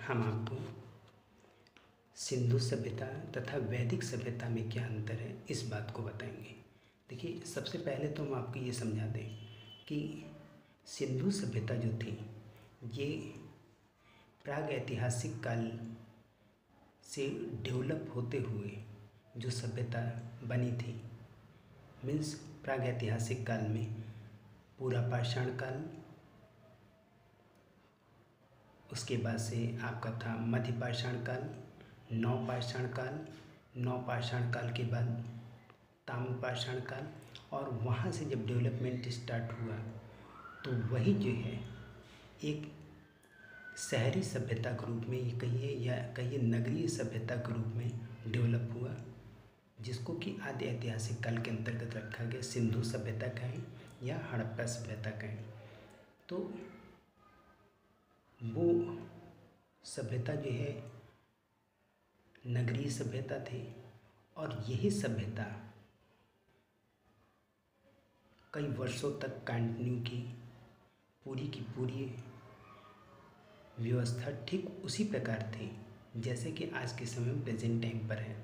हम आपको सिंधु सभ्यता तथा वैदिक सभ्यता में क्या अंतर है इस बात को बताएंगे। देखिए, सबसे पहले तो हम आपको ये समझा दें कि सिंधु सभ्यता जो थी ये प्राग ऐतिहासिक काल से डेवलप होते हुए जो सभ्यता बनी थी, मीन्स प्राग ऐतिहासिक काल में पूरा पाषाण काल, उसके बाद से आपका था मध्य पाषाण काल, नवपाषाण काल, नवपाषाण काल के बाद ताम्र पाषाण काल, और वहाँ से जब डेवलपमेंट स्टार्ट हुआ तो वही जो है एक शहरी सभ्यता के रूप में ये कहिए या कहिए नगरीय सभ्यता के रूप में डेवलप हुआ, जिसको कि आदि ऐतिहासिक काल के अंतर्गत रखा गया। सिंधु सभ्यता कहें या हड़प्पा सभ्यता कहें, तो वो सभ्यता जो है नगरीय सभ्यता थी, और यही सभ्यता कई वर्षों तक कंटिन्यू की पूरी व्यवस्था ठीक उसी प्रकार थी जैसे कि आज के समय में प्रेजेंट टाइम पर है।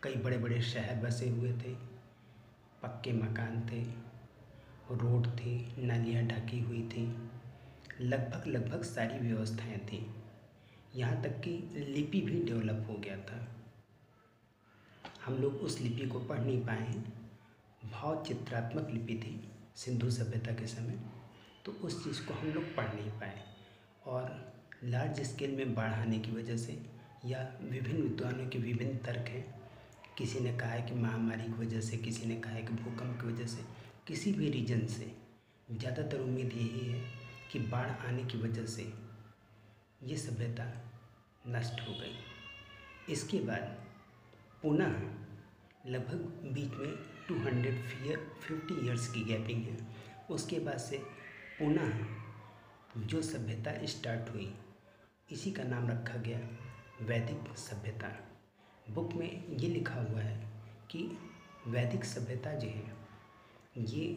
कई बड़े बड़े शहर बसे हुए थे, पक्के मकान थे, रोड थी, नालियाँ ढकी हुई थी, लगभग सारी व्यवस्थाएं थी। यहाँ तक कि लिपि भी डेवलप हो गया था। हम लोग उस लिपि को पढ़ नहीं पाए हैं, भाव चित्रात्मक लिपि थी सिंधु सभ्यता के समय, तो उस चीज़ को हम लोग पढ़ नहीं पाए। और लार्ज स्केल में बाढ़ आने की वजह से या विभिन्न विद्वानों के विभिन्न तर्क हैं, किसी ने कहा है कि महामारी की वजह से, किसी ने कहा है कि भूकंप की वजह से, किसी भी रीजन से ज़्यादातर उम्मीद यही है कि बाढ़ आने की वजह से ये सभ्यता नष्ट हो गई। इसके बाद पुनः लगभग बीच में 250 ईयर्स की गैपिंग है। उसके बाद से पुनः जो सभ्यता स्टार्ट हुई, इसी का नाम रखा गया वैदिक सभ्यता। बुक में ये लिखा हुआ है कि वैदिक सभ्यता जो है ये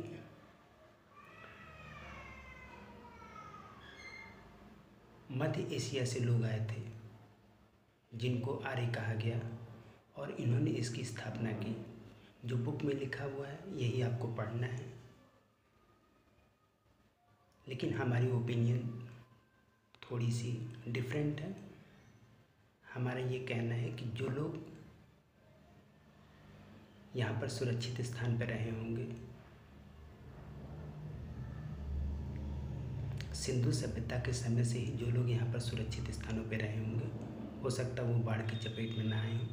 मध्य एशिया से लोग आए थे जिनको आर्य कहा गया, और इन्होंने इसकी स्थापना की। जो बुक में लिखा हुआ है यही आपको पढ़ना है, लेकिन हमारी ओपिनियन थोड़ी सी डिफरेंट है। हमारा ये कहना है कि जो लोग यहाँ पर सुरक्षित स्थान पर रहे होंगे, सिंधु सभ्यता के समय से ही जो लोग यहाँ पर सुरक्षित स्थानों पर रहे होंगे, हो सकता है वो बाढ़ की चपेट में ना आए हों,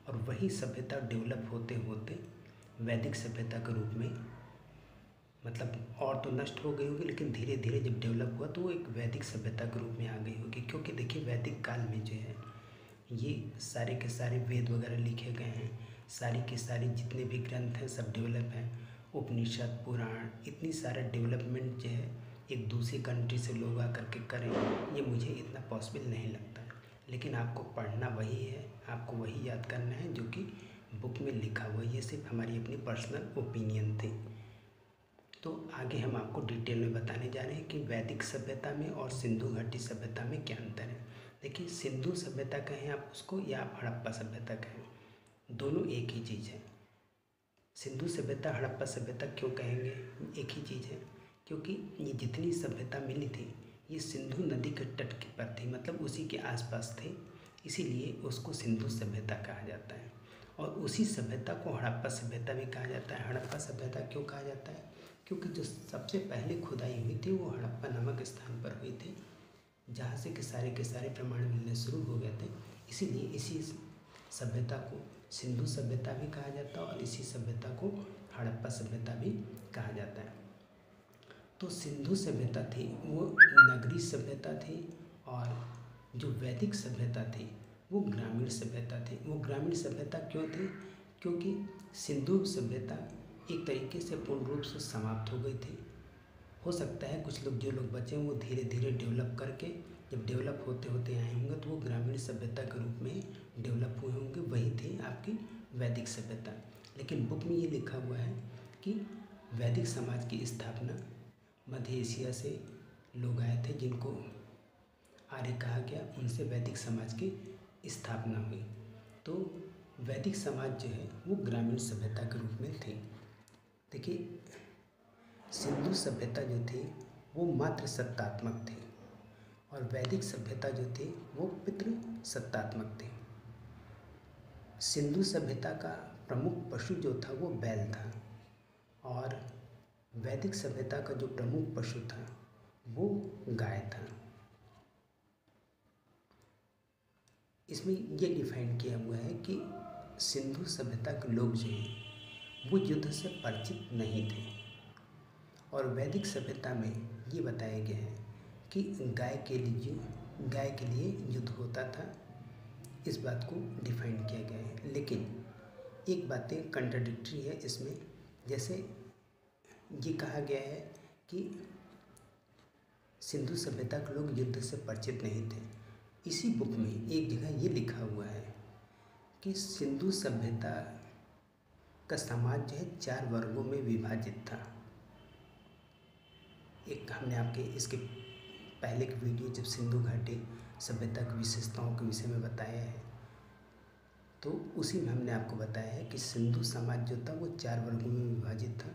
और वही सभ्यता डेवलप होते होते वैदिक सभ्यता के रूप में, मतलब और तो नष्ट हो गई होगी, लेकिन धीरे धीरे जब डेवलप हुआ तो वो एक वैदिक सभ्यता के रूप में आ गई होगी। क्योंकि देखिए, वैदिक काल में जो है ये सारे के सारे वेद वगैरह लिखे गए हैं, सारी के सारी जितने भी ग्रंथ हैं सब डेवलप हैं, उपनिषद, पुराण, इतनी सारा डेवलपमेंट जो है एक दूसरी कंट्री से लोग आकर के करें, ये मुझे इतना पॉसिबल नहीं लगता। लेकिन आपको पढ़ना वही है, आपको वही याद करना है जो कि बुक में लिखा हुआ है। ये सिर्फ हमारी अपनी पर्सनल ओपिनियन थी। तो आगे हम आपको डिटेल में बताने जा रहे हैं कि वैदिक सभ्यता में और सिंधु घाटी सभ्यता में क्या अंतर है। देखिए, सिंधु सभ्यता कहें आप उसको या आप हड़प्पा सभ्यता कहें, दोनों एक ही चीज़ है। सिंधु सभ्यता, हड़प्पा सभ्यता क्यों कहेंगे? एक ही चीज़ है क्योंकि ये जितनी सभ्यता मिली थी ये सिंधु नदी के तट के पर थी, मतलब उसी के आसपास थे, इसीलिए उसको सिंधु सभ्यता कहा जाता है। और उसी सभ्यता को हड़प्पा सभ्यता भी कहा जाता है। हड़प्पा सभ्यता क्यों कहा जाता है? क्योंकि जो सबसे पहले खुदाई हुई थी वो हड़प्पा नामक स्थान पर हुई थी, जहाँ से के सारे प्रमाण मिलने शुरू हो गए थे। इसीलिए इसी सभ्यता को सिंधु सभ्यता भी कहा जाता है और इसी सभ्यता को हड़प्पा सभ्यता भी कहा जाता है। तो सिंधु सभ्यता थी वो नगरीय सभ्यता थी, और जो वैदिक सभ्यता थी वो ग्रामीण सभ्यता थी। वो ग्रामीण सभ्यता क्यों थी? क्योंकि सिंधु सभ्यता एक तरीके से पूर्ण रूप से समाप्त हो गई थी। हो सकता है कुछ लोग, जो लोग बचे हैं, वो धीरे धीरे डेवलप करके, जब डेवलप होते होते आए होंगे तो वो ग्रामीण सभ्यता के रूप में डेवलप हुए होंगे। वही थी आपकी वैदिक सभ्यता। लेकिन बुक में ये लिखा हुआ है कि वैदिक समाज की स्थापना मध्य एशिया से लोग आए थे जिनको आर्य कहा गया, उनसे वैदिक समाज की स्थापना हुई। तो वैदिक समाज जो है वो ग्रामीण सभ्यता के रूप में थी। देखिए, सिंधु सभ्यता जो थी वो मातृ सत्तात्मक थी और वैदिक सभ्यता जो थी वो पितृ सत्तात्मक थी। सिंधु सभ्यता का प्रमुख पशु जो था वो बैल था और वैदिक सभ्यता का जो प्रमुख पशु था वो गाय था। इसमें ये डिफाइन किया हुआ है कि सिंधु सभ्यता के लोग जो हैं वो युद्ध से परिचित नहीं थे और वैदिक सभ्यता में ये बताया गया है कि गाय के लिए युद्ध होता था। इस बात को डिफाइन किया गया है, लेकिन एक बातें कंट्राडिक्टरी है इसमें। जैसे ये कहा गया है कि सिंधु सभ्यता के लोग युद्ध से परिचित नहीं थे, इसी बुक में एक जगह ये लिखा हुआ है कि सिंधु सभ्यता का समाज जो है 4 वर्गों में विभाजित था। एक हमने आपके इसके पहले की वीडियो जब सिंधु घाटी सभ्यता की विशेषताओं के विषय में बताया है तो उसी में हमने आपको बताया है कि सिंधु समाज जो था वो 4 वर्गों में विभाजित था।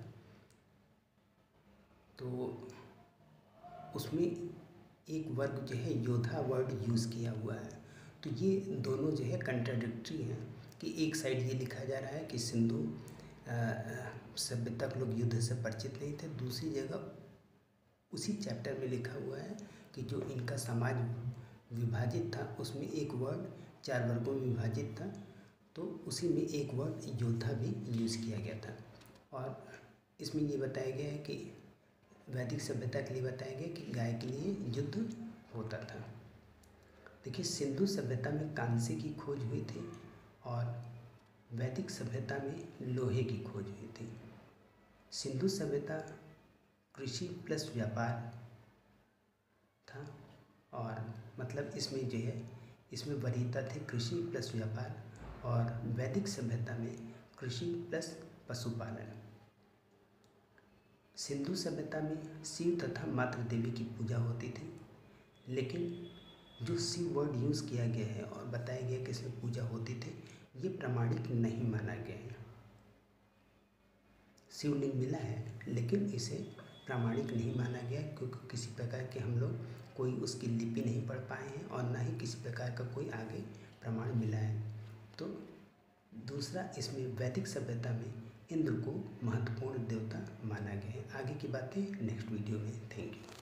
तो उसमें एक वर्ग जो है योद्धा वर्ड यूज़ किया हुआ है। तो ये दोनों जो है कंट्राडिक्टरी हैं कि एक साइड ये लिखा जा रहा है कि सिंधु सभ्यता के लोग युद्ध से परिचित नहीं थे, दूसरी जगह उसी चैप्टर में लिखा हुआ है कि जो इनका समाज विभाजित था उसमें एक वर्ड 4 वर्गों में विभाजित था, तो उसी में एक वर्ड योद्धा भी यूज़ किया गया था। और इसमें ये बताया गया है कि वैदिक सभ्यता के लिए बताया गया कि गाय के लिए युद्ध होता था। देखिए, सिंधु सभ्यता में कांसे की खोज हुई थी और वैदिक सभ्यता में लोहे की खोज हुई थी। सिंधु सभ्यता कृषि प्लस व्यापार था और मतलब इसमें जो है इसमें वरीयता थी कृषि प्लस व्यापार, और वैदिक सभ्यता में कृषि प्लस पशुपालन। सिंधु सभ्यता में शिव तथा मातृ देवी की पूजा होती थी, लेकिन जो शिव वर्ड यूज़ किया गया है और बताया गया कि इसमें पूजा होती थी, ये प्रामाणिक नहीं माना गया है। शिवलिंग मिला है लेकिन इसे प्रामाणिक नहीं माना गया क्योंकि किसी प्रकार के हम लोग कोई उसकी लिपि नहीं पढ़ पाए हैं और ना ही किसी प्रकार का कोई आगे प्रमाण मिला है। तो दूसरा, इसमें वैदिक सभ्यता में इंद्र को महत्वपूर्ण देवता माना गया है। आगे की बातें नेक्स्ट वीडियो में। Thank you.